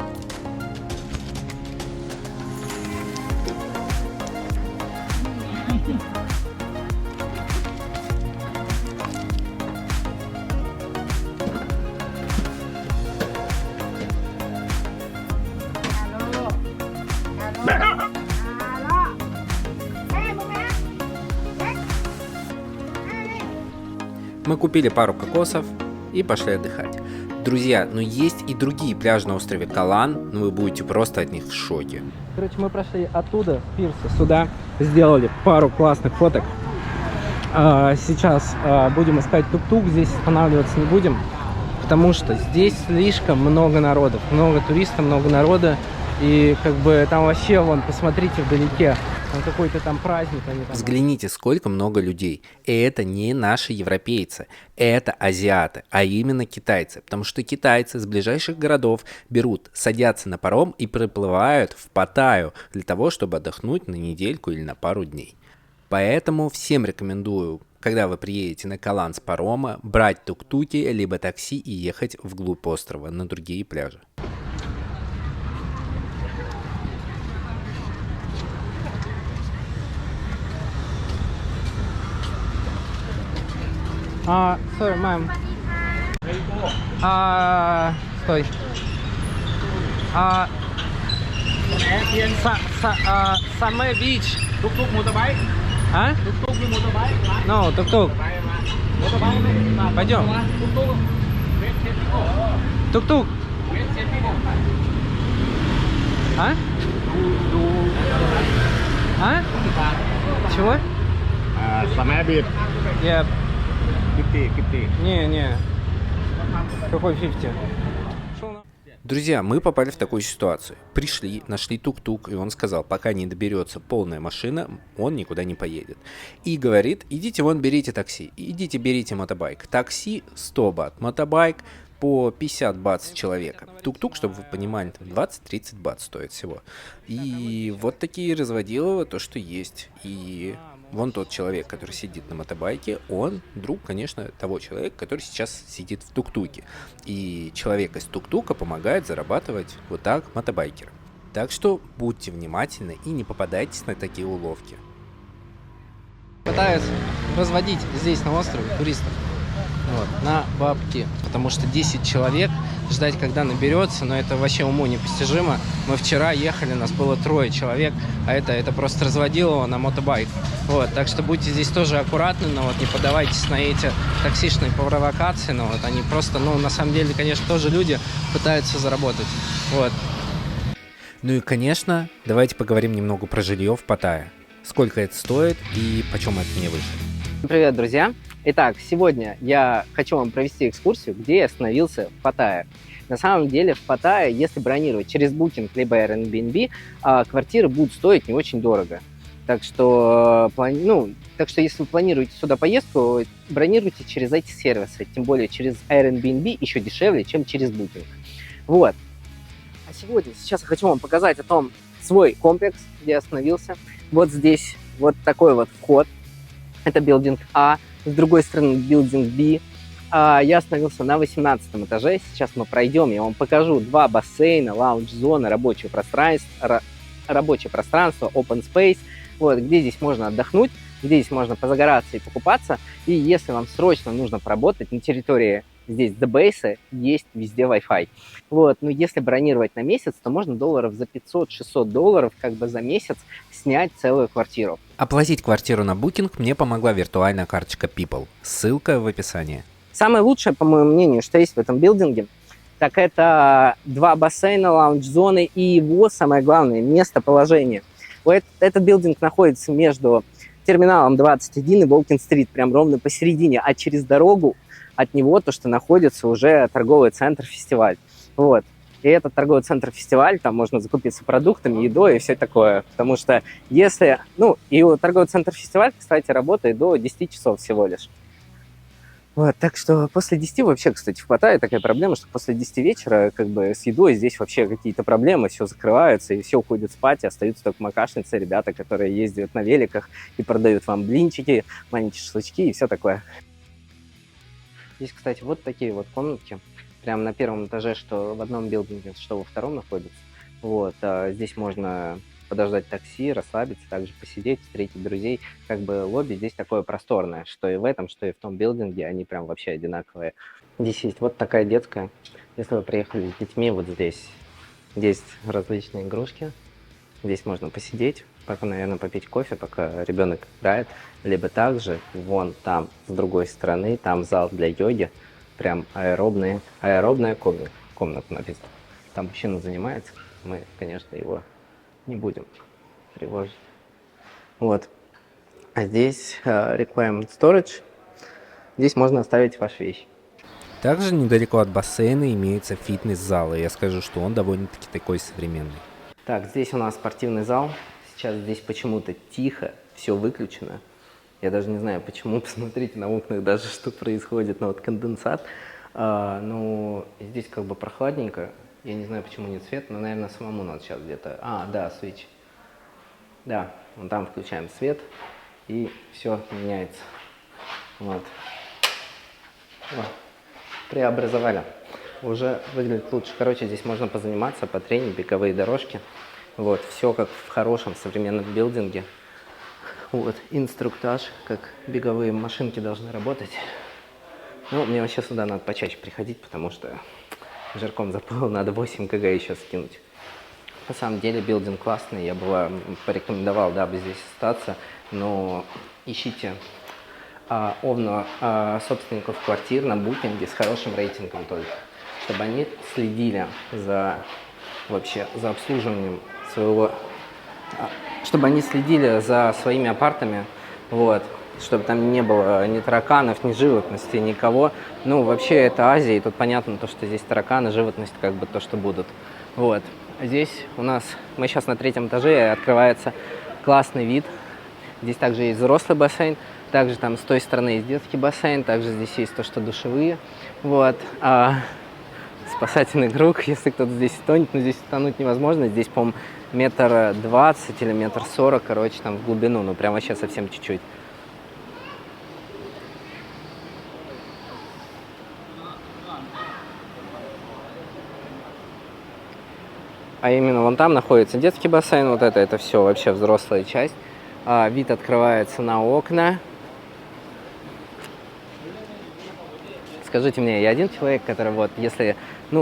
Мы купили пару кокосов и пошли отдыхать. Друзья, но есть и другие пляжи на острове Калан, но вы будете просто от них в шоке. Короче, мы прошли оттуда, с пирса, сюда, сделали пару классных фоток. Сейчас будем искать тук-тук, здесь останавливаться не будем, потому что здесь слишком много народов, много туристов, много народа. И как бы там вообще, вон, посмотрите вдалеке, там какой-то там праздник. Они там... Взгляните, сколько много людей. И это не наши европейцы, это азиаты, а именно китайцы. Потому что китайцы с ближайших городов берут, садятся на паром и приплывают в Паттайю для того, чтобы отдохнуть на недельку или на пару дней. Поэтому всем рекомендую, когда вы приедете на Калан с парома, брать тук-туки либо такси и ехать вглубь острова на другие пляжи. Sorry, ma'am. Стой. Самэ Бич. Тук-тук, мотобайк? А? Тук-тук или мотобайк? No, тук-тук. Мотобайк? Пойдем. Тук-тук. Тук-тук. А? А? Чего? Самэ Бич. Я... 50. Не. Какой 50? Друзья, мы попали в такую ситуацию. Пришли, нашли тук-тук, и он сказал, пока не доберется полная машина, он никуда не поедет. И говорит, идите вон, берите такси, идите берите мотобайк. Такси 100 бат, мотобайк по 50 бат с человека. Тук-тук, чтобы вы понимали, 20-30 бат стоит всего. И вот такие разводилово то, что есть. И вон тот человек, который сидит на мотобайке, он друг, конечно, того человека, который сейчас сидит в тук-туке. И человек из тук-тука помогает зарабатывать вот так мотобайкерам. Так что будьте внимательны и не попадайтесь на такие уловки. Пытаются разводить здесь на острове туристов на бабки, потому что 10 человек ждать, когда наберется, но это вообще уму непостижимо. Мы вчера ехали, нас было 3 человек, а это просто разводилово на мотобайк. Вот, так что будьте здесь тоже аккуратны, но вот не поддавайтесь на эти токсичные провокации, но вот они просто, на самом деле, конечно, тоже люди пытаются заработать. Вот. Ну и, конечно, давайте поговорим немного про жилье в Паттайе. Сколько это стоит и почем это мне вышло. Привет, друзья! Итак, сегодня я хочу вам провести экскурсию, где я остановился в Паттайе. На самом деле в Паттайе, если бронировать через Booking либо Airbnb, квартиры будут стоить не очень дорого. Так что, если вы планируете сюда поездку, бронируйте через эти сервисы, тем более через Airbnb еще дешевле, чем через Booking. Вот. А сейчас я хочу вам показать свой комплекс, где я остановился. Вот здесь вот такой вот вход. Это билдинг А, с другой стороны билдинг Б. Я остановился на 18 этаже. Сейчас мы пройдем, я вам покажу 2 бассейна, лаунж-зона, рабочее пространство, open space, вот, где здесь можно отдохнуть, где здесь можно позагораться и покупаться. И если вам срочно нужно поработать на территории здесь The Base, есть везде Wi-Fi. Вот, но если бронировать на месяц, то можно долларов за $500-600 как бы за месяц снять целую квартиру. Оплатить квартиру на Booking мне помогла виртуальная карточка People. Ссылка в описании. Самое лучшее, по моему мнению, что есть в этом билдинге, так это 2 бассейна, лаунж-зоны и его, самое главное, местоположение. Этот билдинг находится между терминалом 21 и Волкин-стрит, прям ровно посередине, а через дорогу от него то, что находится уже торговый центр-фестиваль. Вот. И этот торговый центр-фестиваль, там можно закупиться продуктами, едой и все такое. Потому что если... и торговый центр-фестиваль, кстати, работает до 10 часов всего лишь. Вот, так что после 10 вообще, кстати, в Паттайе такая проблема, что после 10 вечера как бы с едой здесь вообще какие-то проблемы, все закрываются и все уходят спать, и остаются только макашницы, ребята, которые ездят на великах и продают вам блинчики, маленькие шашлычки и все такое. Здесь, кстати, вот такие вот комнатки, прямо на первом этаже, что в одном билдинге, что во втором находится. Вот, здесь можно подождать такси, расслабиться, также посидеть, встретить друзей. Как бы лобби здесь такое просторное, что и в этом, что и в том билдинге, они прям вообще одинаковые. Здесь есть вот такая детская. Если вы приехали с детьми, вот здесь есть различные игрушки. Здесь можно посидеть, пока, наверное, попить кофе, пока ребенок играет. Либо также вон там, с другой стороны, там зал для йоги. Прям аэробная комната написано. Там мужчина занимается. Мы, конечно, его не будем тревожить. Вот. А здесь requirement storage. Здесь можно оставить ваши вещи. Также недалеко от бассейна имеется фитнес-зал, и я скажу, что он довольно-таки такой современный. Так, здесь у нас спортивный зал. Сейчас здесь почему-то тихо, все выключено. Я даже не знаю почему. Посмотрите на окнах даже, что происходит. Вот конденсат. Здесь как бы прохладненько. Я не знаю, почему нет света, но, наверное, самому надо сейчас где-то... да, свечи. Да, вон там включаем свет, и все меняется. Вот. Преобразовали. Уже выглядит лучше. Короче, здесь можно позаниматься, потренить, беговые дорожки. Вот, все как в хорошем современном билдинге. Вот, инструктаж, как беговые машинки должны работать. Мне вообще сюда надо почаще приходить, потому что жарком запал, надо 8 кг еще скинуть. На самом деле билдинг классный, я бы вам порекомендовал, бы здесь остаться, но ищите собственников квартир на букинге с хорошим рейтингом только, чтобы они следили за обслуживанием своего, чтобы они следили за своими апартами, вот, чтобы там не было ни тараканов, ни животности, никого. Вообще это Азия, и тут понятно, что здесь тараканы, животность, как бы то, что будут. Вот. Здесь мы сейчас на 3-м этаже, и открывается классный вид. Здесь также есть взрослый бассейн, также там с той стороны есть детский бассейн, также здесь есть то, что душевые. Вот. Спасательный круг, если кто-то здесь тонет, но здесь тонуть невозможно. Здесь, по-моему, 1,20 м или 1,40 м, короче, там в глубину, прям вообще совсем чуть-чуть. А именно вон там находится детский бассейн, вот это все вообще взрослая часть. Вид открывается на окна. Скажите мне, я один человек, который если...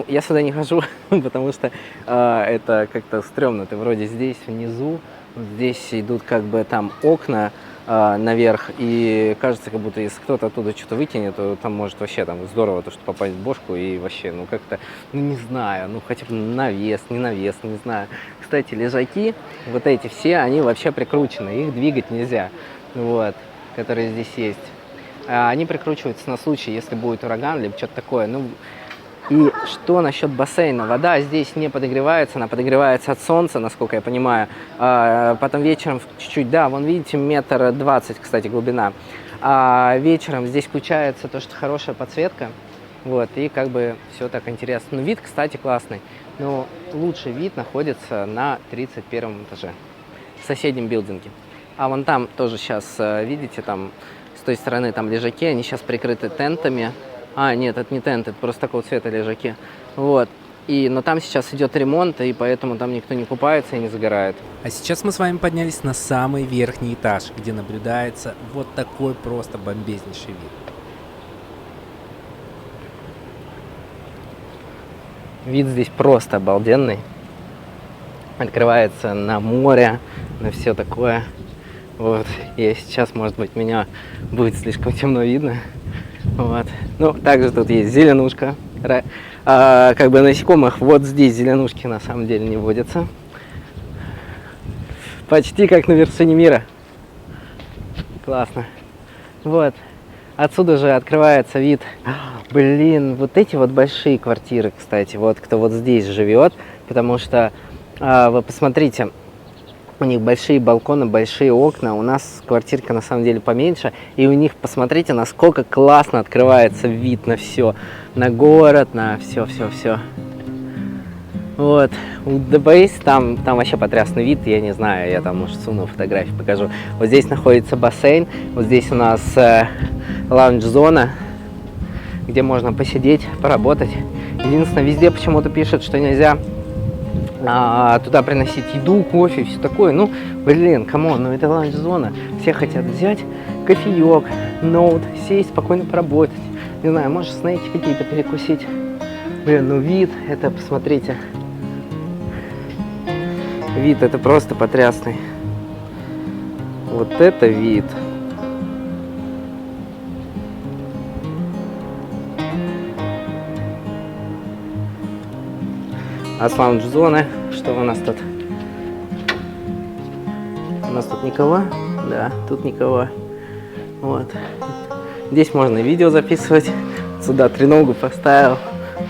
я сюда не хожу, потому что это как-то стрёмно. Ты вроде здесь, внизу, здесь идут как бы там окна наверх, и кажется, как будто если кто-то оттуда что-то выкинет, то там может вообще здорово то, что попасть в бошку, и вообще, как-то, не знаю, хотя бы навес, не знаю. Кстати, лежаки, вот эти все, они вообще прикручены, их двигать нельзя. Вот. которые здесь есть, они прикручиваются на случай, если будет ураган, либо что-то такое. Ну, и что насчет бассейна? Вода здесь не подогревается, она подогревается от солнца, насколько я понимаю. Потом вечером чуть-чуть, да, вон видите, 1,20 м, кстати, глубина. А вечером здесь включается то, что хорошая подсветка. Вот, и как бы все так интересно. Ну, вид, кстати, классный. Но лучший вид находится на 31 этаже, в соседнем билдинге. А вон там тоже сейчас, видите, там с той стороны там лежаки, они сейчас прикрыты тентами. Нет, это не тент, это просто такого цвета лежаки. Вот. Но там сейчас идет ремонт, и поэтому там никто не купается и не загорает. А сейчас мы с вами поднялись на самый верхний этаж, где наблюдается вот такой просто бомбезнейший вид. Вид здесь просто обалденный. Открывается на море, на все такое. Вот. И сейчас, может быть, меня будет слишком темно видно. Вот. Ну, также тут есть зеленушка. Как бы насекомых вот здесь зеленушки на самом деле не водятся. Почти как на вершине мира. Классно. Вот. Отсюда же открывается вид. Блин, вот эти вот большие квартиры, кстати, вот кто вот здесь живет, потому что вы посмотрите, у них большие балконы, большие окна, у нас квартирка на самом деле поменьше, и у них, посмотрите, насколько классно открывается вид на все, на город, на все. Вот, у The Base там вообще потрясный вид, я не знаю, я там, может, суну фотографии, покажу. Вот здесь находится бассейн, вот здесь у нас лаунж-зона, где можно посидеть, поработать. Единственное, везде почему-то пишут, что нельзя туда приносить еду, кофе, все такое. Ну, блин, камон, ну это лаунж-зона. Все хотят взять кофеек, ноут, сесть, спокойно поработать. Не знаю, может, снеки какие-то перекусить. Блин, ну вид, это, посмотрите. Вид, это просто потрясный. Вот это вид. А с лаунж-зоны, что у нас тут? У нас тут никого? Да, тут никого. Вот. Здесь можно видео записывать. Сюда треногу поставил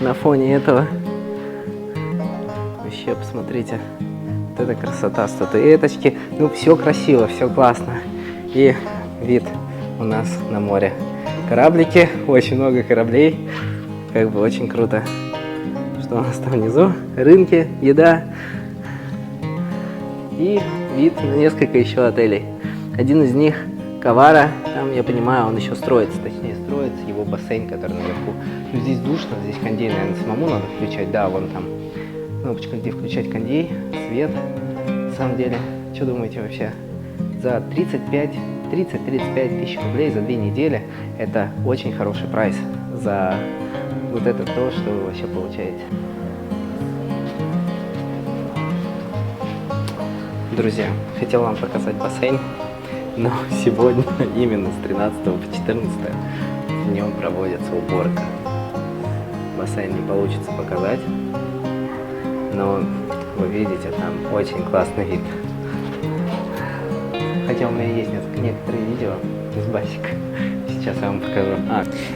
на фоне этого. Вообще, посмотрите. Вот это красота, статуэточки. Ну, все красиво, все классно. И вид у нас на море. Кораблики, очень много кораблей. Как бы очень круто. Что у нас там внизу? Рынки, еда. И вид на несколько еще отелей. Один из них Кавара. Там, я понимаю, он еще строится. Точнее, строится его бассейн, который наверху. Ну, здесь душно, здесь кондей, наверное, самому надо включать. Да, вон там кнопочка, где включать кондей, свет. На самом деле, что думаете вообще? За 30-35 тысяч рублей за 2 недели это очень хороший прайс за вот это то, что вы вообще получаете. Друзья, хотел вам показать бассейн, но сегодня именно с 13 по 14 в нем проводится уборка. Бассейн не получится показать, но вы видите, там очень классный вид. Хотя у меня есть некоторые видео с басика. Сейчас я вам покажу.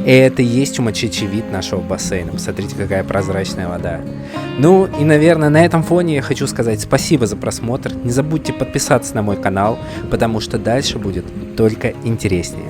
И это и есть сумасшедший вид нашего бассейна. Посмотрите, какая прозрачная вода. Ну и, наверное, на этом фоне я хочу сказать спасибо за просмотр. Не забудьте подписаться на мой канал, потому что дальше будет только интереснее.